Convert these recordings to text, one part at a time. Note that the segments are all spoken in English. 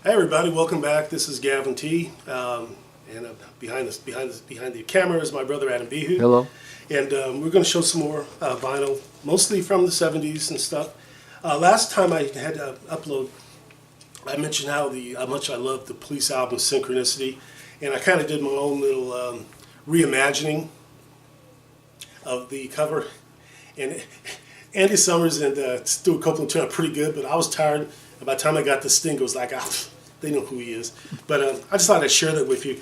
Hey everybody, welcome back. This is Gavin T. And behind the camera is my brother Adam Bihu. Hello. And we're going to show some more vinyl, mostly from the 70s and stuff. Last time I had to upload, I mentioned how much I love the Police album Synchronicity, and I kind of did my own little reimagining of the cover. And Andy Summers and Stuart Copeland turned out pretty good, but I was tired. And by the time I got to Sting, it was like, they know who he is. But I just thought I'd share that with you.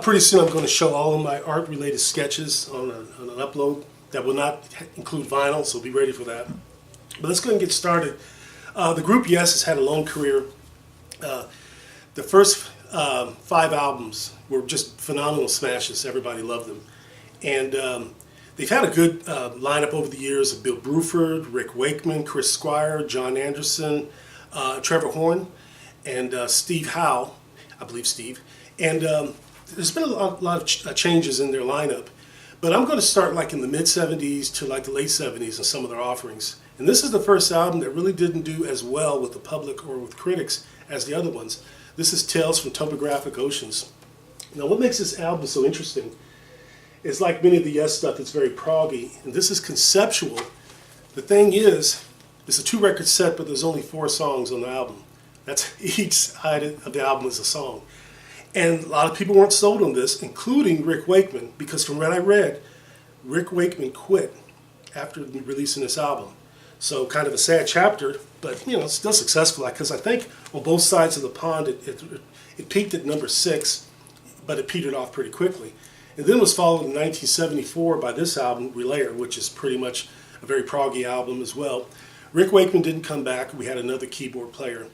Pretty soon I'm going to show all of my art-related sketches on an upload that will not include vinyl, so be ready for that. But let's go ahead and get started. The group Yes has had a long career. The first 5 albums were just phenomenal smashes. Everybody loved them. And they've had a good lineup over the years of Bill Bruford, Rick Wakeman, Chris Squire, John Anderson, Trevor Horn, and Steve Howe, I believe Steve. And there's been a lot of changes in their lineup. But I'm going to start like in the mid-'70s to like the late '70s in some of their offerings. And this is the first album that really didn't do as well with the public or with critics as the other ones. This is Tales from Topographic Oceans. Now what makes this album so interesting is, like many of the Yes stuff, it's very proggy, and this is conceptual. The thing is, it's a 2-record set, but there's only 4 songs on the album. That's each side of the album is a song. And a lot of people weren't sold on this, including Rick Wakeman, because from what I read, Rick Wakeman quit after releasing this album. So kind of a sad chapter, but you know, it's still successful, because I think on both sides of the pond it peaked at number 6, but it petered off pretty quickly. And then was followed in 1974 by this album, Relayer, which is pretty much a very proggy album as well. Rick Wakeman didn't come back. We had another keyboard player.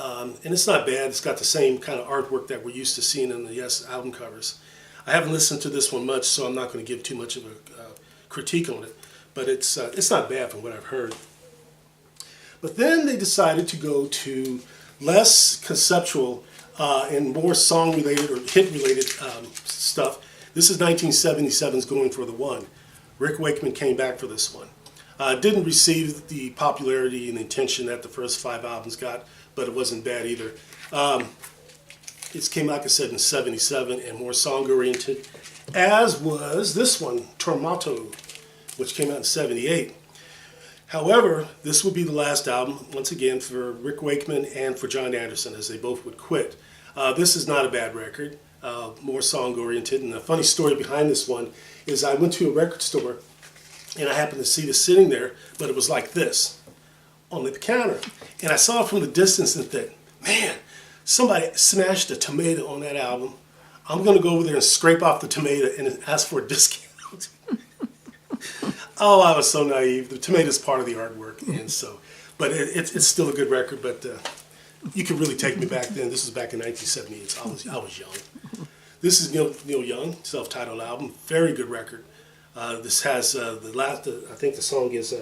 And it's not bad. It's got the same kind of artwork that we're used to seeing in the Yes album covers. I haven't listened to this one much, so I'm not going to give too much of a critique on it. But it's not bad from what I've heard. But then they decided to go to less conceptual and more song-related or hit-related stuff. This is 1977's Going for the One. Rick Wakeman came back for this one. Didn't receive the popularity and attention that the first 5 albums got, but it wasn't bad either. It came, like I said, in '77 and more song-oriented, as was this one, Tormato, which came out in '78. However, this would be the last album, once again, for Rick Wakeman and for John Anderson, as they both would quit. This is not a bad record, more song-oriented. And the funny story behind this one is I went to a record store and I happened to see this sitting there, but it was like this on the counter. And I saw it from the distance and thought, man, somebody smashed a tomato on that album. I'm going to go over there and scrape off the tomato and ask for a discount. Oh, I was so naive. The tomato is part of the artwork, and so, but it's still a good record. But you could really take me back then. This was back in 1978, so I was young. This is Neil Young, self-titled album, very good record. This has the last. I think the song is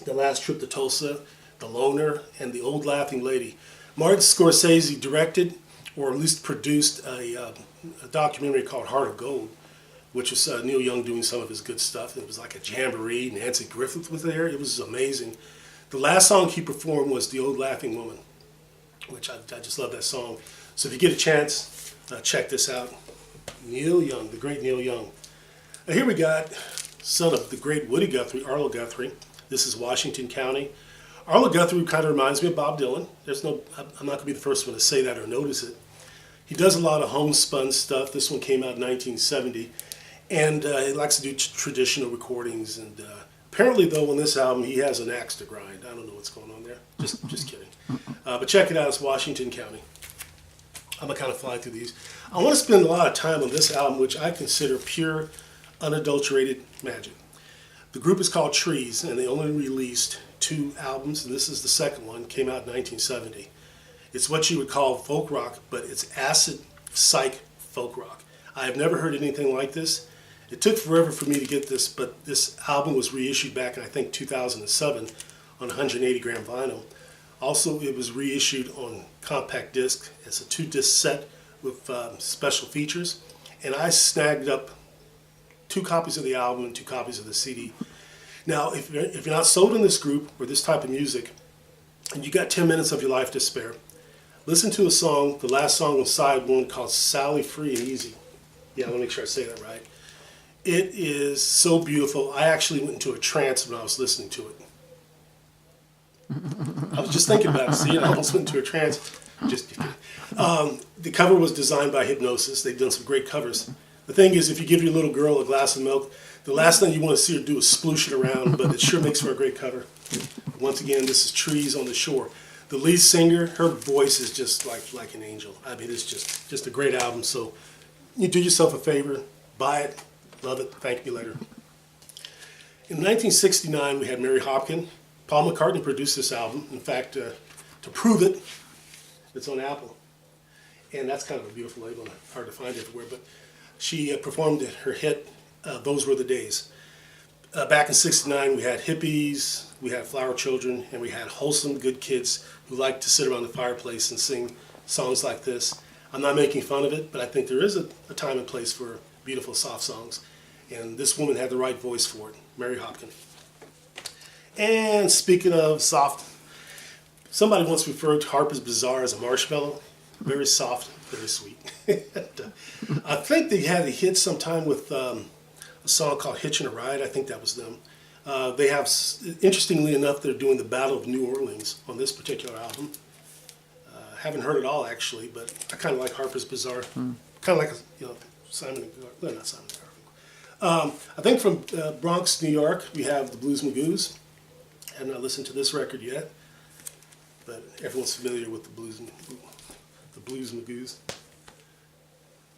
"The Last Trip to Tulsa," "The Loner," and "The Old Laughing Lady." Martin Scorsese directed, or at least produced, a documentary called Heart of Gold, which was Neil Young doing some of his good stuff. It was like a jamboree. Nancy Griffith was there. It was amazing. The last song he performed was "The Old Laughing Woman," which I just love that song. So if you get a chance, check this out. Neil Young, the great Neil Young. Now here we got son of the great Woody Guthrie, Arlo Guthrie. This is Washington County. Arlo Guthrie kind of reminds me of Bob Dylan. I'm not going to be the first one to say that or notice it. He does a lot of homespun stuff. This one came out in 1970. And he likes to do traditional recordings. And apparently, though, on this album, he has an axe to grind. I don't know what's going on there. Just kidding. But check it out. It's Washington County. I'm going to kind of fly through these. I want to spend a lot of time on this album, which I consider pure, unadulterated magic. The group is called Trees, and they only released 2 albums, and this is the second one. Came out in 1970. It's what you would call folk rock, but it's acid psych folk rock. I have never heard anything like this. It took forever for me to get this, but this album was reissued back in, I think, 2007 on 180-gram vinyl. Also, it was reissued on compact disc. It's a 2-disc set with special features. And I snagged up 2 copies of the album and 2 copies of the CD. Now, if you're not sold in this group or this type of music, and you got 10 minutes of your life to spare, Listen to a song, the last song on side one called Sally Free and Easy. Yeah, I want to make sure I say that right. It is so beautiful. I actually went into a trance when I was listening to it. I was just thinking about it. See, I almost went into a trance. Just kidding. The cover was designed by Hypnosis. They've done some great covers. The thing is, if you give your little girl a glass of milk, the last thing you want to see her do is sploosh it around, but it sure makes for a great cover. Once again, this is Trees on the Shore. The lead singer, her voice is just like an angel. I mean, it's just a great album. So you do yourself a favor, buy it, love it, thank me later. In 1969, we had Mary Hopkin. Paul McCartney produced this album. In fact, to prove it, it's on Apple. And that's kind of a beautiful label, hard to find everywhere. But she performed her hit, Those Were the Days. Back in '69, we had hippies, we had flower children, and we had wholesome, good kids who liked to sit around the fireplace and sing songs like this. I'm not making fun of it, but I think there is a time and place for beautiful, soft songs. And this woman had the right voice for it, Mary Hopkin. And speaking of soft, somebody once referred to Harper's Bazaar as a marshmallow. Very soft, very sweet. I think they had a hit sometime with a song called Hitchin' a Ride. I think that was them. They have, interestingly enough, they're doing the Battle of New Orleans on this particular album. Haven't heard it all actually, but I kind of like Harper's Bazaar. Kind of like Simon and Garfunkel. No, not Simon and Garfunkel. I think from Bronx, New York, we have the Blues Magoos. I have not listened to this record yet, but everyone's familiar with the Blues Magoos.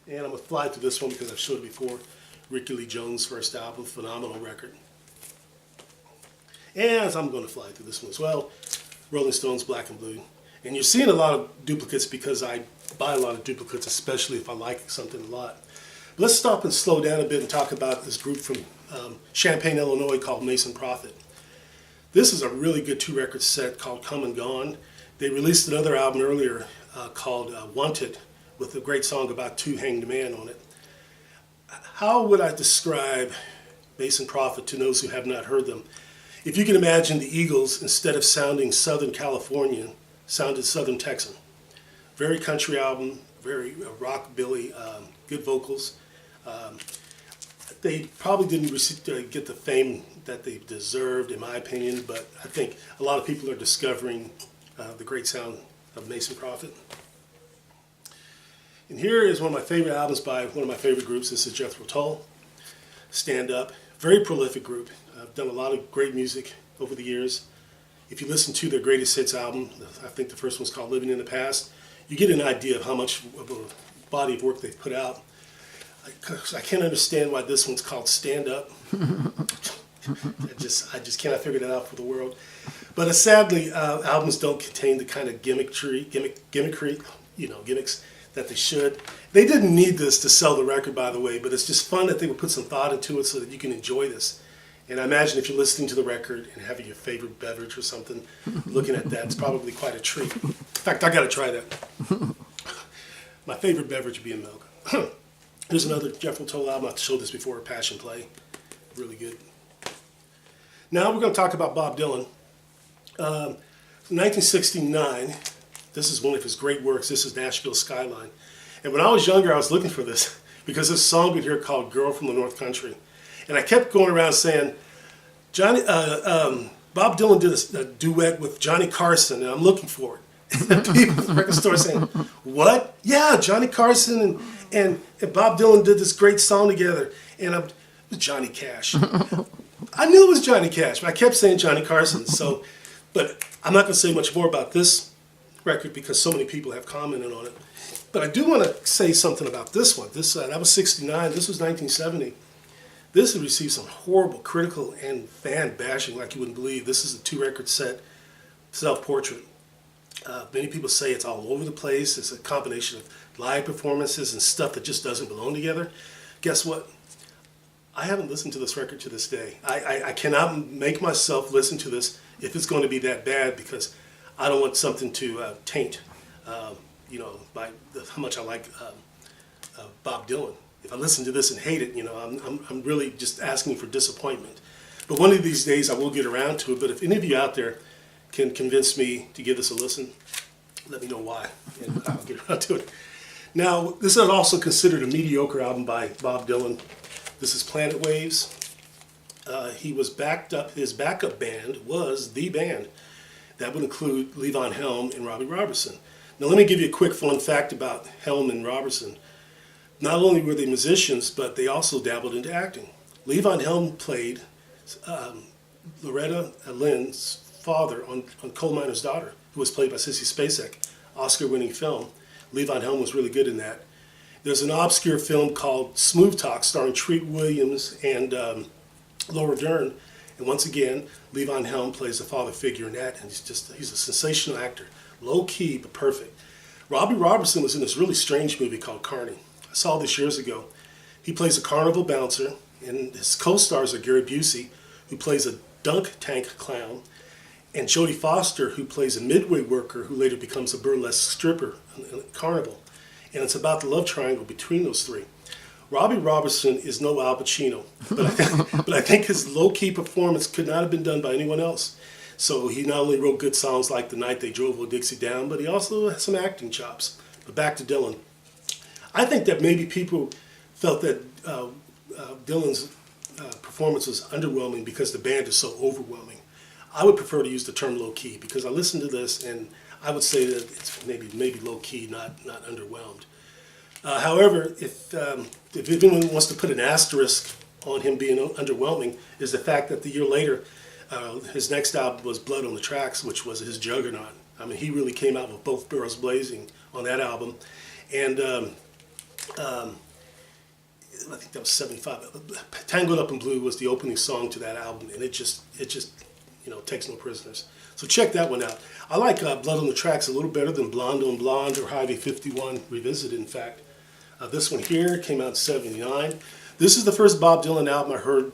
And I'm gonna fly through this one because I've showed it before. Ricky Lee Jones' first album, phenomenal record. And I'm going to fly through this one as well. Rolling Stones, Black and Blue. And you're seeing a lot of duplicates because I buy a lot of duplicates, especially if I like something a lot. But let's stop and slow down a bit and talk about this group from Champaign, Illinois called Mason Prophet. This is a really good two-record set called Come and Gone. They released another album earlier called Wanted with a great song about two hanged men on it. How would I describe Mason Prophet to those who have not heard them? If you can imagine the Eagles, instead of sounding Southern Californian, sounded Southern Texan. Very country album, very rockabilly, good vocals. They probably didn't get the fame that they deserved, in my opinion, but I think a lot of people are discovering the great sound of Mason Prophet. And here is one of my favorite albums by one of my favorite groups. This is Jethro Tull, Stand Up. Very prolific group. I've done a lot of great music over the years. If you listen to their greatest hits album, I think the first one's called Living in the Past, you get an idea of how much of a body of work they've put out. I can't understand why this one's called Stand Up. I just cannot figure that out for the world. But sadly, albums don't contain the kind of gimmickry, gimmicks that they should. They didn't need this to sell the record, by the way, but it's just fun that they would put some thought into it so that you can enjoy this. And I imagine if you're listening to the record and having your favorite beverage or something, looking at that, it's probably quite a treat. In fact, I got to try that. My favorite beverage being milk. Here's another Jethro Tull album. I've showed this before, Passion Play. Really good. Now we're going to talk about Bob Dylan. 1969, this is one of his great works. This is Nashville Skyline. And when I was younger, I was looking for this because there's a song in here called Girl from the North Country. And I kept going around saying, Bob Dylan did a duet with Johnny Carson, and I'm looking for it. And people at the record store saying, what? Yeah, Johnny Carson and Bob Dylan did this great song together. And it was Johnny Cash. I knew it was Johnny Cash, but I kept saying Johnny Carson. But I'm not going to say much more about this record because so many people have commented on it. But I do want to say something about this one. That was 69. This was 1970. This has received some horrible critical and fan bashing like you wouldn't believe. This is a two-record set, Self-Portrait. Many people say it's all over the place. It's a combination of live performances and stuff that just doesn't belong together. Guess what? I haven't listened to this record to this day. I cannot make myself listen to this if it's going to be that bad because I don't want something to taint, by how much I like Bob Dylan. If I listen to this and hate it, I'm really just asking for disappointment. But one of these days I will get around to it. But if any of you out there can convince me to give this a listen, let me know why, and I'll get around to it. Now, this is also considered a mediocre album by Bob Dylan. This is Planet Waves. He was backed up, his backup band was the band. That would include Levon Helm and Robbie Robertson. Now let me give you a quick fun fact about Helm and Robertson. Not only were they musicians, but they also dabbled into acting. Levon Helm played Loretta Lynn's father on Coal Miner's Daughter, who was played by Sissy Spacek, Oscar-winning film. Levon Helm was really good in that. There's an obscure film called Smooth Talk starring Treat Williams and Laura Dern. And once again, Levon Helm plays a father figure in that, and he's a sensational actor. Low key, but perfect. Robbie Robertson was in this really strange movie called Carney. I saw this years ago. He plays a carnival bouncer, and his co-stars are Gary Busey, who plays a dunk tank clown, and Jodie Foster, who plays a midway worker who later becomes a burlesque stripper in Carnival. And it's about the love triangle between those three. Robbie Robertson is no Al Pacino, but I think his low-key performance could not have been done by anyone else. So he not only wrote good songs like The Night They Drove Old Dixie Down, but he also has some acting chops. But back to Dylan. I think that maybe people felt that Dylan's performance was underwhelming because the band is so overwhelming. I would prefer to use the term low-key because I listened to this and I would say that it's maybe low-key, not underwhelmed. However, if anyone wants to put an asterisk on him being underwhelming, is the fact that the year later, his next album was Blood on the Tracks, which was his juggernaut. I mean, he really came out with both barrels blazing on that album. And I think that was 75. Tangled Up in Blue was the opening song to that album, and it just takes no prisoners. So check that one out. I like Blood on the Tracks a little better than Blonde on Blonde or Highway 51 Revisited, in fact. This one here came out in 79. This is the first Bob Dylan album I heard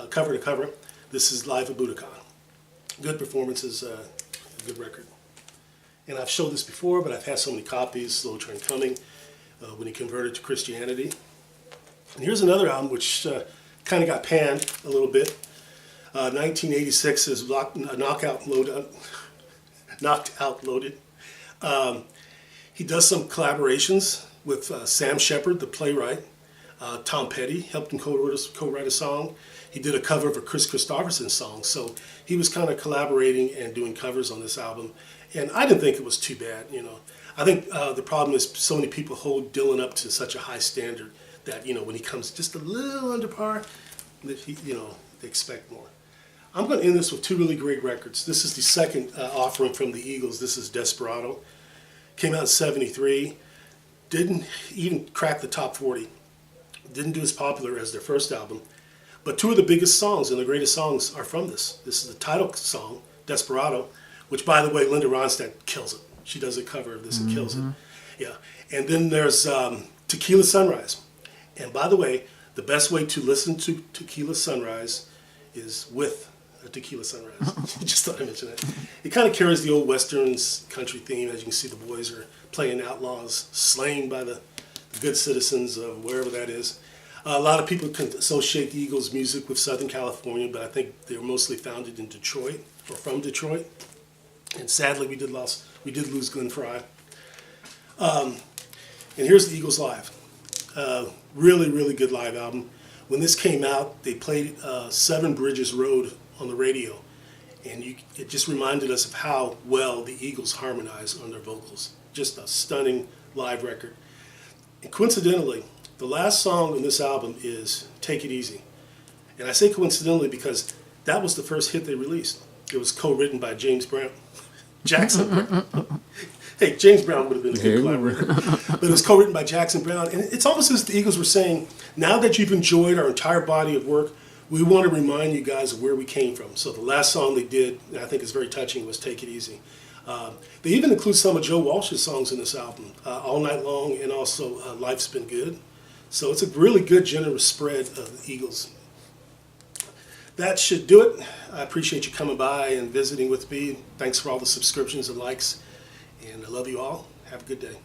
cover to cover. This is Live at Budokan. Good performances, a good record. And I've showed this before, but I've had so many copies, Slow Train Coming, when he converted to Christianity. And here's another album which kind of got panned a little bit. 1986 is Knocked Out Loaded. He does some collaborations with Sam Shepard, the playwright. Tom Petty helped him co-write a song. He did a cover of a Chris Christopherson song. So he was kind of collaborating and doing covers on this album. And I didn't think it was too bad, I think the problem is so many people hold Dylan up to such a high standard that, when he comes just a little under par, that they expect more. I'm going to end this with two really great records. This is the second offering from the Eagles. This is Desperado. Came out in 73. Didn't even crack the top 40. Didn't do as popular as their first album. But two of the biggest songs and the greatest songs are from this. This is the title song, Desperado, which, by the way, Linda Ronstadt kills it. She does a cover of this and kills it. Yeah. And then there's Tequila Sunrise. And by the way, the best way to listen to Tequila Sunrise is with a Tequila Sunrise. Just thought I'd mention that. It kind of carries the old Westerns country theme. As you can see, the boys are playing outlaws, slain by the good citizens of wherever that is. A lot of people can associate the Eagles' music with Southern California, but I think they're mostly founded in Detroit or from Detroit. And sadly, we did lose Glenn Frey. And here's the Eagles live. Really, really good live album. When this came out, they played Seven Bridges Road on the radio, and it just reminded us of how well the Eagles harmonize on their vocals. Just a stunning live record. And coincidentally, the last song on this album is Take It Easy. And I say coincidentally because that was the first hit they released. It was co-written by James Brown. Jackson Brown. Hey, James Brown would have been a good collaborator. But it was co-written by Jackson Brown. And it's almost as the Eagles were saying, now that you've enjoyed our entire body of work, we want to remind you guys of where we came from. So the last song they did, and I think is very touching, was Take It Easy. They even include some of Joe Walsh's songs in this album, All Night Long and also Life's Been Good. So it's a really good, generous spread of the Eagles. That should do it. I appreciate you coming by and visiting with me. Thanks for all the subscriptions and likes. And I love you all. Have a good day.